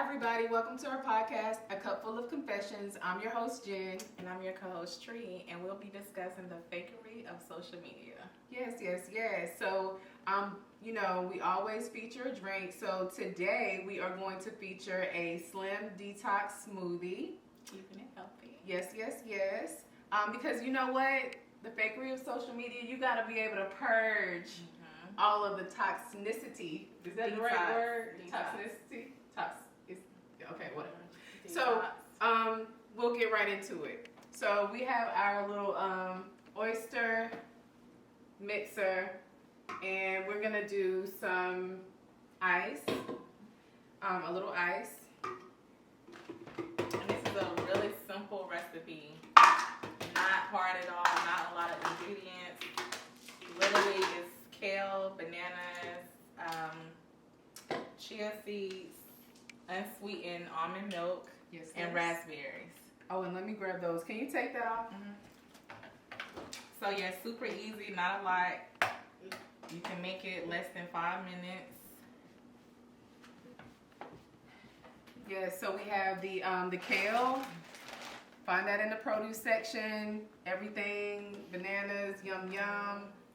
everybody. Welcome to our podcast, A Cup Full of Confessions. I'm your host, Jen. And I'm your co-host, Tree, and we'll be discussing the fakery of social media. Yes. So, we always feature a drink. So today we are going to feature a slim detox smoothie. Keeping it healthy. Yes. Because you know what? The fakery of social media, you got to be able to purge all of the toxicity. Is that the right word? Toxicity? Okay, whatever. So, we'll get right into it. So we have our little oyster mixer, and we're gonna do some ice, a little ice. And this is a really simple recipe. Not hard at all, not a lot of ingredients. Literally is kale, bananas, chia seeds, unsweetened almond milk, and raspberries. Oh, and let me grab those. Can you take that off? So yeah, super easy, not a lot. You can make it less than 5 minutes. Yeah, so we have the kale. Find that in the produce section. Everything, bananas, yum,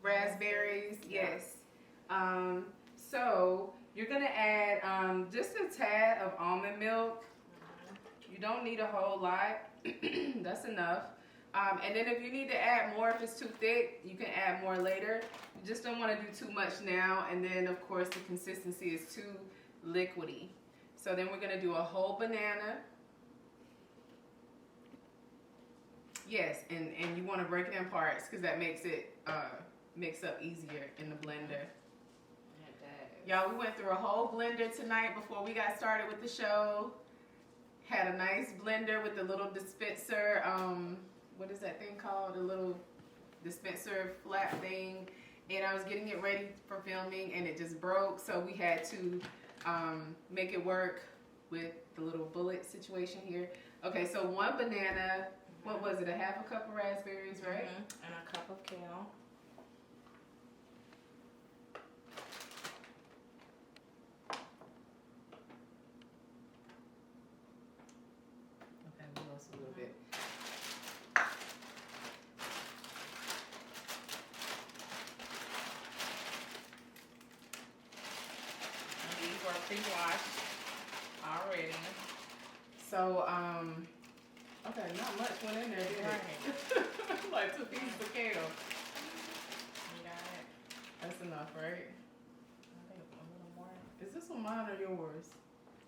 raspberries, yes. So you're gonna add just a tad of almond milk. You don't need a whole lot. That's enough. And then if you need to add more, if it's too thick, you can add more later. You just don't want to do too much now. And then, of course, the consistency is too liquidy. So then we're going to do a whole banana. Yes, and you want to break it in parts because that makes it mix up easier in the blender. Y'all, we went through a whole blender tonight before we got started with the show. Had a nice blender with the little dispenser, what is that thing called? The little dispenser flat thing. And I was getting it ready for filming and it just broke. So we had to make it work with the little bullet situation here. Okay, so one banana, what was it? A half a cup of raspberries, right? And a cup of kale. A little bit. And these were pre-washed already. So, okay, not much went in there, did it? Like 2 pieces of kale. You got it. That's enough, right? I think a little more. Is this one mine or yours?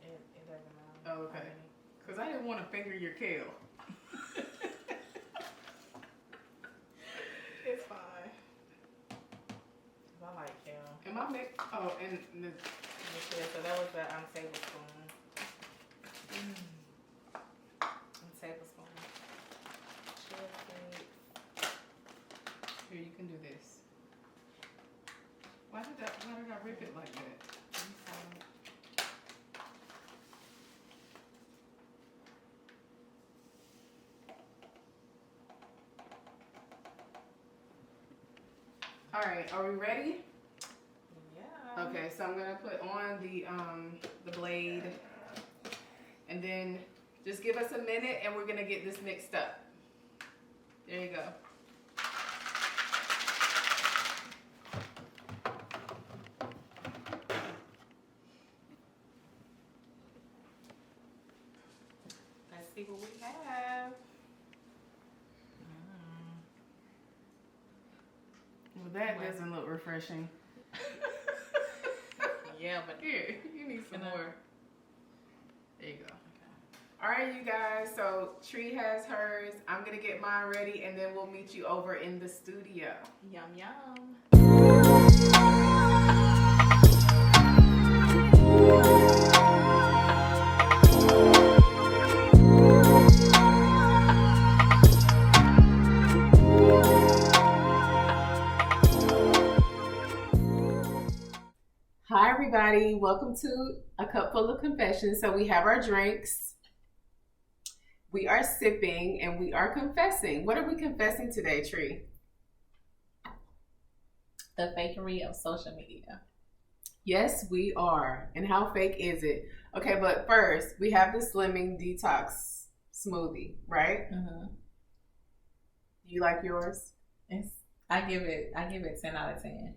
It doesn't matter. Oh, okay. Because I didn't want to finger your kale. It's fine. I like kale. Am I make? Oh, and the. Yeah, so that was the tablespoon. Tablespoon. Chia seeds. Here, you can do this. Why did I rip it like that? All right, are we ready? Yeah. Okay, so I'm gonna put on the blade, and then just give us a minute, and we're gonna get this mixed up. There you go. Let's see what we have. Well, that doesn't look refreshing. Yeah, but Here, you need some more. There you go. All right, you guys, so Tree has hers. I'm going to get mine ready, and then we'll meet you over in the studio. Yum, yum. Hi, everybody. Welcome to A Cup Full of Confessions. So we have our drinks. We are sipping and we are confessing. What are we confessing today, Tree? The fakery of social media. Yes, we are. And how fake is it? Okay, but first, we have the Slimming Detox smoothie, right? Mm-hmm. You like yours? I give it 10 out of 10.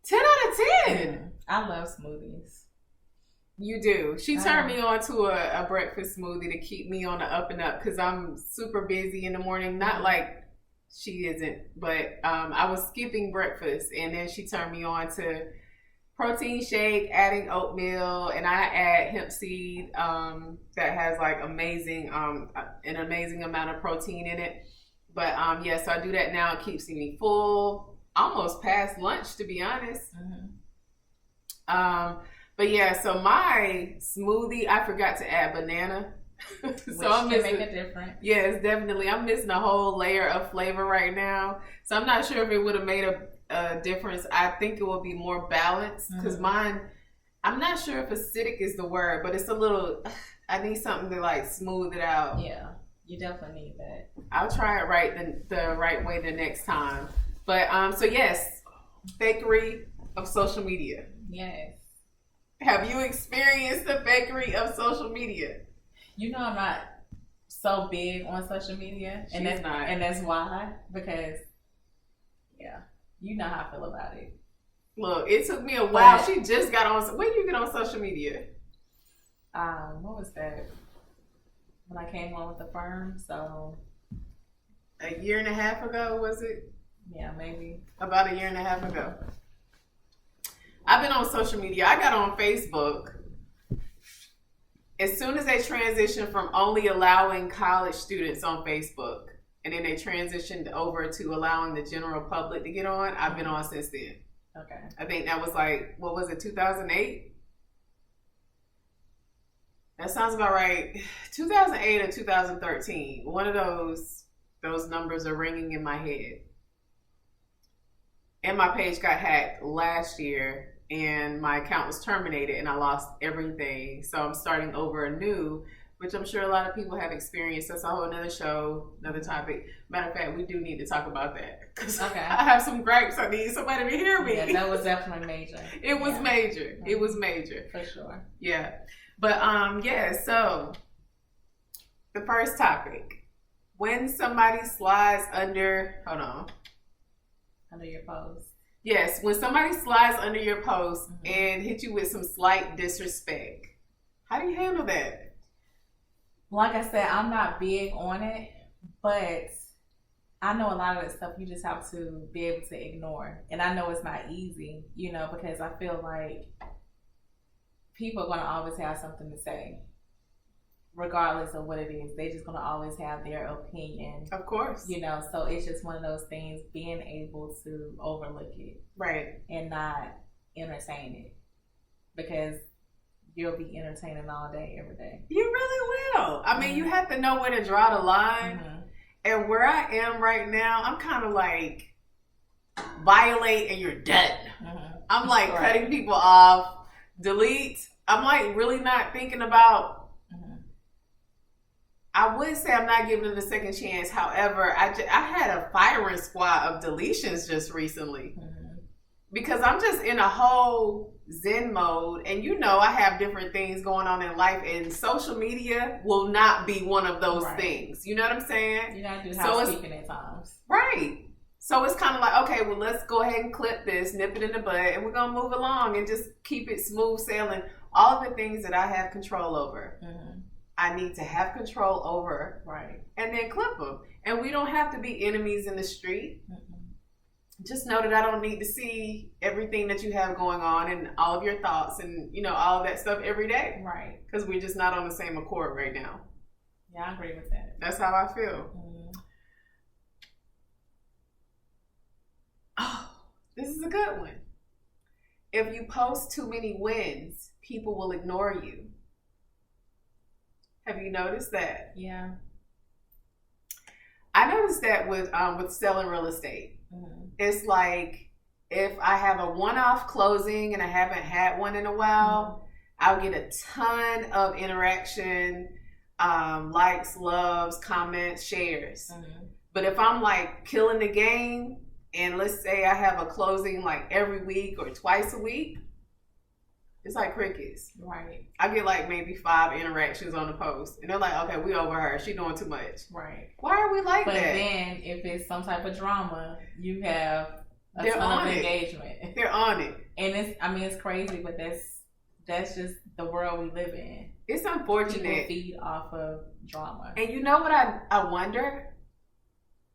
10 out of 10? Mm-hmm. I love smoothies. You do. She turned me on to a breakfast smoothie to keep me on the up and up because I'm super busy in the morning. Not like she isn't, but I was skipping breakfast, and then she turned me on to protein shake, adding oatmeal, and I add hemp seed that has like an amazing amount of protein in it. But yeah, so I do that now. It keeps me full, almost past lunch, to be honest. Mm-hmm. But yeah, so my smoothie, I forgot to add banana. So I'm missing, make a difference. Yes, definitely. I'm missing a whole layer of flavor right now. So I'm not sure if it would have made a difference. I think it would be more balanced because mine, I'm not sure if acidic is the word, but it's a little, I need something to like smooth it out. Yeah, you definitely need that. I'll try it the right way the next time. But so yes, fakery of social media. Yes. Have you experienced the fakery of social media? You know I'm not so big on social media. And that's why. Because, yeah, you know how I feel about it. Look, it took me a while. But she just got on. When did you get on social media? What was that? When I came on with the firm, so. A year and a half ago, was it? Yeah, maybe. About a year and a half ago. I've been on social media. I got on Facebook as soon as they transitioned from only allowing college students on Facebook, and then they transitioned over to allowing the general public to get on. I've been on since then. Okay. I think that was like, what was it, 2008? That sounds about right. 2008 or 2013. One of those numbers are ringing in my head. And my page got hacked last year, and my account was terminated, and I lost everything. So I'm starting over anew, which I'm sure a lot of people have experienced. That's a whole another show, another topic. Matter of fact, we do need to talk about that. Because I have some gripes. I need somebody to hear me. Yeah, that was definitely major. It was major. It was major. For sure. Yeah. But yeah, so the first topic. When somebody slides under your post. Yes, when somebody slides under your post and hit you with some slight disrespect, how do you handle that? Like I said, I'm not big on it, but I know a lot of that stuff you just have to be able to ignore. And I know it's not easy, because I feel like people are going to always have something to say. Regardless of what it is, they're just going to always have their opinion. Of course. So it's just one of those things, being able to overlook it. Right. And not entertain it. Because you'll be entertaining all day, every day. You really will. I mean, you have to know where to draw the line. And where I am right now, I'm kind of like, violate and you're done. I'm like cutting people off, delete. I'm like really not thinking about, I would say I'm not giving it a second chance. However, I had a firing squad of deletions just recently because I'm just in a whole Zen mode. And I have different things going on in life, and social media will not be one of those things. You know what I'm saying? You gotta do housekeeping at times. Right. So it's kind of like, okay, well, let's go ahead and clip this, nip it in the bud, and we're going to move along and just keep it smooth sailing. All of the things that I have control over. I need to have control over, and then clip them. And we don't have to be enemies in the street. Just know that I don't need to see everything that you have going on and all of your thoughts and, all of that stuff every day. Right. Because we're just not on the same accord right now. Yeah, I agree with that. That's how I feel. Oh, this is a good one. If you post too many wins, people will ignore you. Have you noticed that? Yeah. I noticed that with selling real estate. It's like if I have a one-off closing and I haven't had one in a while, I'll get a ton of interaction, likes, loves, comments, shares. But if I'm like killing the game, and let's say I have a closing like every week or twice a week, It's like crickets. Right. I get like maybe 5 interactions on the post, and they're like, okay, we over her. She doing too much. Right. Why are we like but that? But then if it's some type of drama, you have a They're ton on of it. engagement. They're on it. And it's crazy, but that's just the world we live in. It's unfortunate. People feed off of drama. And you know what I wonder?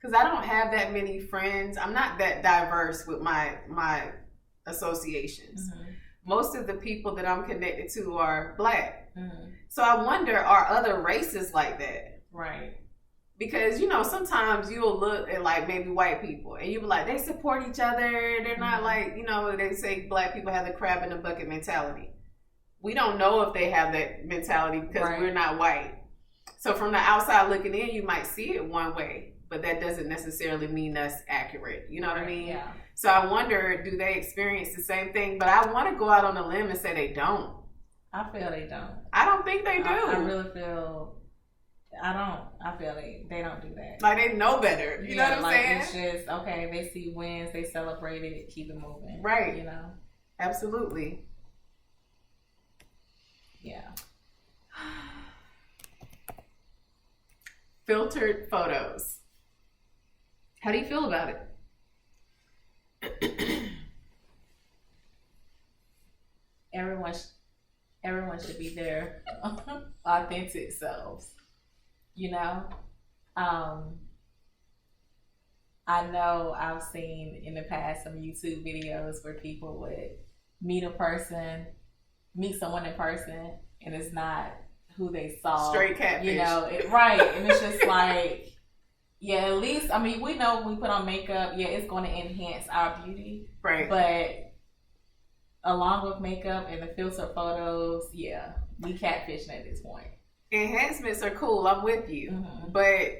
Because I don't have that many friends. I'm not that diverse with my associations. Mm-hmm. Most of the people that I'm connected to are Black. Mm-hmm. So I wonder, are other races like that? Right. Because, you know, sometimes you'll look at like maybe white people and you'll be like, they support each other. They're not like, you know, they say Black people have the crab in the bucket mentality. We don't know if they have that mentality because we're not white. So from the outside looking in, you might see it one way, but that doesn't necessarily mean that's accurate. You know what I mean? Yeah. So I wonder, do they experience the same thing? But I want to go out on a limb and say they don't. I feel they don't. I don't think they do. I really feel... I feel they don't do that. Like they know better. You know what I'm saying? It's just, okay, they see wins, they celebrate it, keep it moving. Right. You know? Absolutely. Yeah. Filtered photos. How do you feel about it? Everyone should be their authentic selves. You know? I know I've seen in the past some YouTube videos where people would meet someone in person, and it's not who they saw. Straight catfish. You know, right. And it's just like, yeah, at least, I mean, we know when we put on makeup, yeah, it's going to enhance our beauty. Right. But along with makeup and the filter photos, yeah, we catfishing at this point. Enhancements are cool. I'm with you. Mm-hmm. But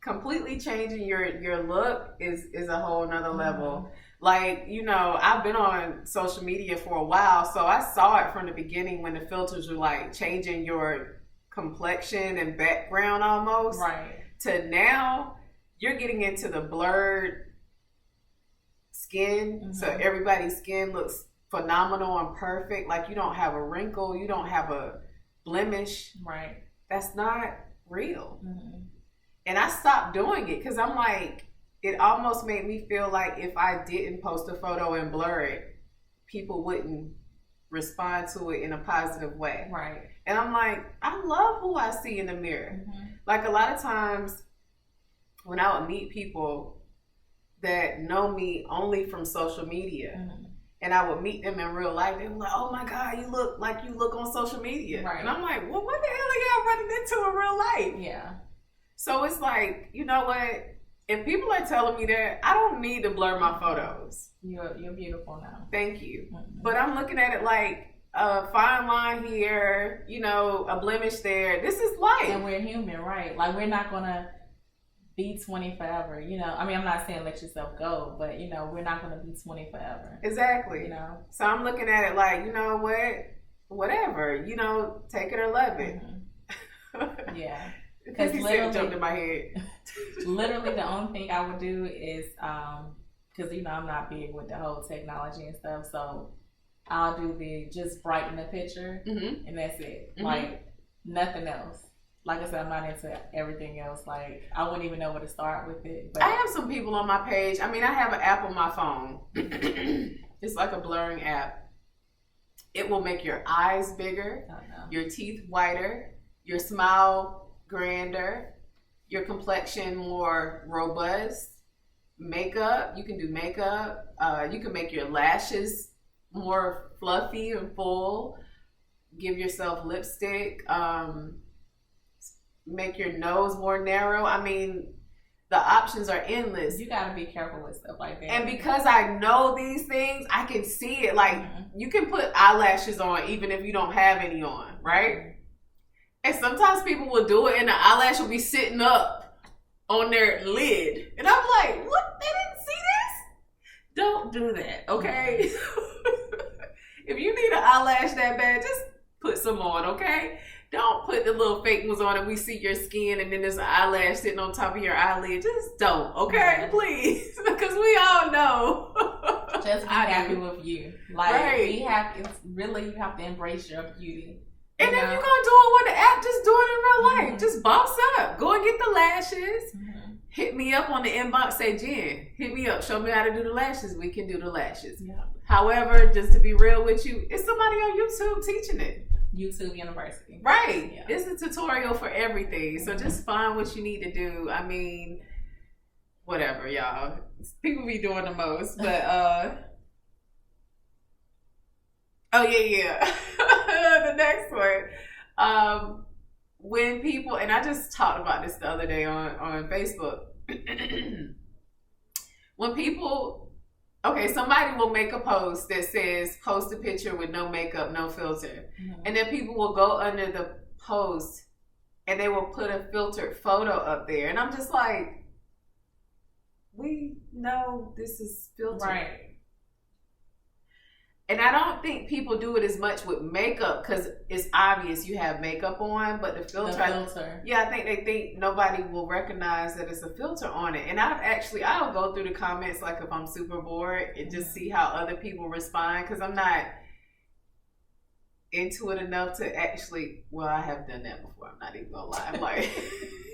completely changing your look is a whole nother level. Like, you know, I've been on social media for a while, so I saw it from the beginning when the filters were like changing your complexion and background almost. Right. To now, you're getting into the blurred skin. Mm-hmm. So everybody's skin looks phenomenal and perfect. Like you don't have a wrinkle, you don't have a blemish. Right. That's not real. Mm-hmm. And I stopped doing it because I'm like, it almost made me feel like if I didn't post a photo and blur it, people wouldn't respond to it in a positive way. Right. And I'm like, I love who I see in the mirror. Mm-hmm. Like a lot of times when I would meet people that know me only from social media, mm-hmm. and I would meet them in real life, they were like, oh my God, you look like you look on social media. Right. And I'm like, well, what the hell are y'all running into in real life? Yeah. So it's like, you know what? If people are telling me that, I don't need to blur my photos. You're beautiful now. Thank you. Mm-hmm. But I'm looking at it like a fine line here, you know, a blemish there. This is life. And we're human, right? Like we're not going to be 20 forever, you know. I mean, I'm not saying let yourself go, but, you know, we're not going to be 20 forever. Exactly. You know? So I'm looking at it like, you know what? Whatever. You know, take it or love it. Mm-hmm. Yeah. Because literally jumped in my head. Literally, the only thing I would do is, because you know I'm not big with the whole technology and stuff, so I'll do the just brighten the picture, mm-hmm. and that's it. Mm-hmm. Like nothing else. Like I said, I'm not into everything else. Like I wouldn't even know where to start with it. But I have some people on my page. I mean, I have an app on my phone. It's like a blurring app. It will make your eyes bigger, your teeth whiter, your smile grander, your complexion more robust. Makeup, you can do makeup. You can make your lashes more fluffy and full. Give yourself lipstick. Make your nose more narrow. I mean, the options are endless. You gotta be careful with stuff like that. And because I know these things, I can see it. Like, mm-hmm. you can put eyelashes on even if you don't have any on, right? Mm-hmm. And sometimes people will do it and the eyelash will be sitting up on their lid. And I'm like, what? They didn't see this? Don't do that, okay? If you need an eyelash that bad, just put some on, okay? Don't put the little fake ones on and we see your skin and then there's an eyelash sitting on top of your eyelid. Just don't, okay? Please. Because we all know. Just be happy with you. Like, right. you have to embrace your beauty. And if you're going to do it with the app, just do it in real life. Just boss up. Go and get the lashes. Hit me up on the inbox. Say, Jen, hit me up. Show me how to do the lashes. We can do the lashes. Yeah. However, just to be real with you, it's somebody on YouTube teaching it. YouTube University. Right. Yeah. It's a tutorial for everything. So just find what you need to do. I mean, whatever, y'all. People be doing the most. But, oh, yeah. The next one. When people, and I just talked about this the other day on Facebook. When people, somebody will make a post that says, post a picture with no makeup, no filter. And then people will go under the post and they will put a filtered photo up there. And I'm just like, we know this is filtered. Right. And I don't think people do it as much with makeup because it's obvious you have makeup on, but the filter. I think they think nobody will recognize that it's a filter on it. And I'll go through the comments like if I'm super bored and just see how other people respond because I'm not into it enough to actually, well, I have done that before. I'm not even gonna lie. I'm like,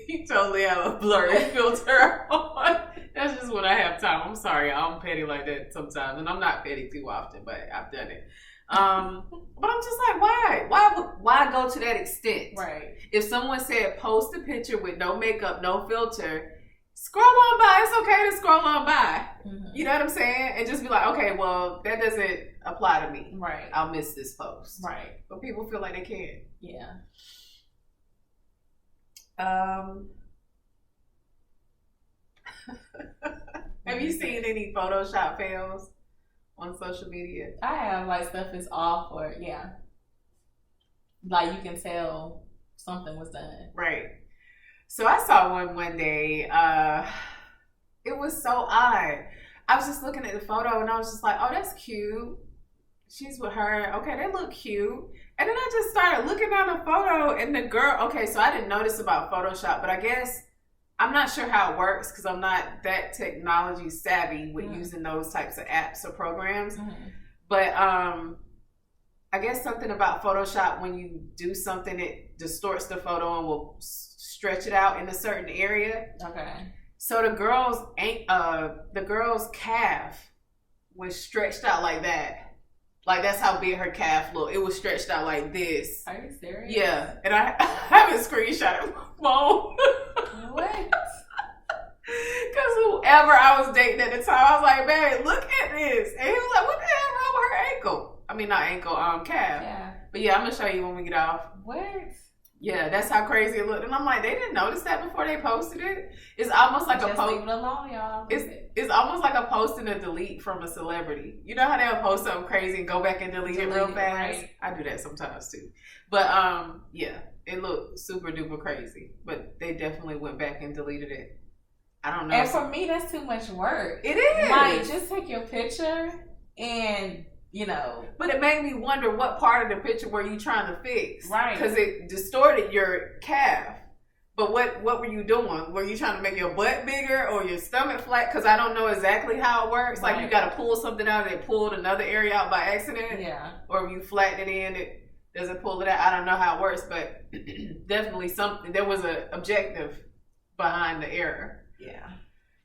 you totally have a blurry filter on. That's just when I have time. I'm sorry, I'm petty like that sometimes, and I'm not petty too often, but I've done it. But I'm just like, why go to that extent? Right. If someone said post a picture with no makeup, no filter, scroll on by. It's okay to scroll on by. You know what I'm saying? And just be like, okay, well, that doesn't apply to me. Right. I'll miss this post. Right. But people feel like they can. Yeah. Have you seen any Photoshop fails on social media? I have, like, stuff is off or, yeah. Like, you can tell something was done. Right. So I saw one day. It was so odd. I was just looking at the photo and I was just like, oh, that's cute. She's with her. Okay, they look cute. And then I just started looking at the photo and the girl, okay, so I didn't notice about Photoshop, but I guess I'm not sure how it works because I'm not that technology savvy with using those types of apps or programs. But I guess something about Photoshop, when you do something, it distorts the photo and will stretch it out in a certain area. Okay. So the girl's calf was stretched out like that. Like, that's how big her calf looked. It was stretched out like this. Are you serious? Yeah. And I have a screenshot of my phone. What? Because whoever I was dating at the time, I was like, babe, look at this. And he was like, what the hell wrong with her ankle? I mean, not ankle, calf. Yeah. But yeah, I'm going to show you when we get off. What? Yeah, that's how crazy it looked. And I'm like, they didn't notice that before they posted it? It's almost like Just a post. leave it alone, y'all. It's almost like a post and a delete from a celebrity. You know how they'll post something crazy and go back and delete it real fast? Right. I do that sometimes too. But yeah, it looked super duper crazy. But they definitely went back and deleted it. I don't know. And for me, that's too much work. It is. Like, just take your picture and, you know. But it made me wonder what part of the picture were you trying to fix? Right. Because it distorted your calf. But what were you doing? Were you trying to make your butt bigger or your stomach flat? Because I don't know exactly how it works. Right. Like, you got to pull something out and it pulled another area out by accident. Yeah. Or if you flatten it in, it doesn't pull it out. I don't know how it works, but definitely there was an objective behind the error. Yeah.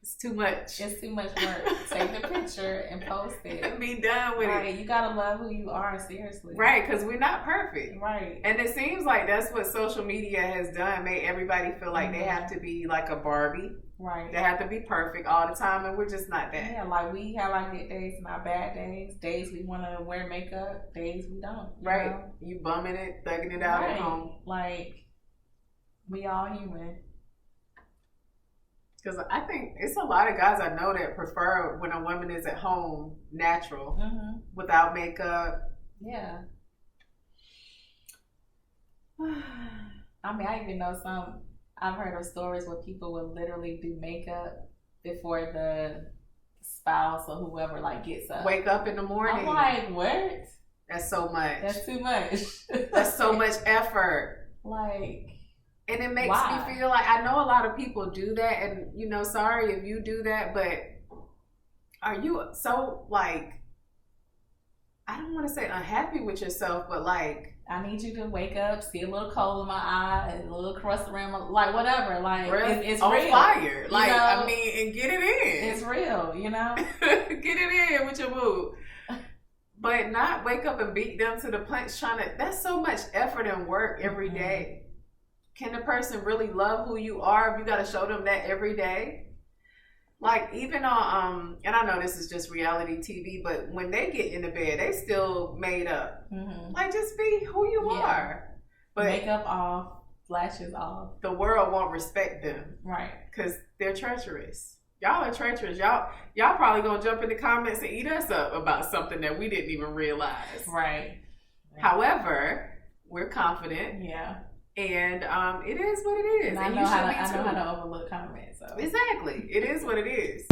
It's too much. It's too much work. Take the picture and post it. And be done with it. You gotta love who you are, seriously. Right, because we're not perfect. Right. And it seems like that's what social media has done, made everybody feel like they have to be like a Barbie. Right. They have to be perfect all the time, and we're just not that. Yeah, like we have our good days and our bad days. Days we want to wear makeup, days we don't. Right. Know? You bumming it, thugging it out at home. Like, we all human. Because I think it's a lot of guys I know that prefer when a woman is at home, natural, without makeup. Yeah. I mean, I even know I've heard of stories where people will literally do makeup before the spouse or whoever, like, gets up. Wake up in the morning. I'm like, what? That's so much. That's too much. That's so much effort. Like... And it makes me feel like, I know a lot of people do that, and, you know, sorry if you do that, but are you so like, I don't want to say unhappy with yourself, but like, I need you to wake up, see a little coal in my eye, and a little crust around my, like whatever. Like it's on real. fire. Like, you know? I mean, and get it in. It's real, you know. Get it in with your mood. But not wake up and beat them to the punch trying to, that's so much effort and work every day. Can the person really love who you are if you got to show them that every day? Like even on, and I know this is just reality TV, but when they get into bed, they still made up. Like just be who you are. But makeup off, lashes off. The world won't respect them. Right. Because they're treacherous. Y'all are treacherous. Y'all probably gonna jump in the comments and eat us up about something that we didn't even realize. Right. However, we're confident. Yeah. And it is what it is. And I know how to overlook comments. So. Exactly. It is what it is.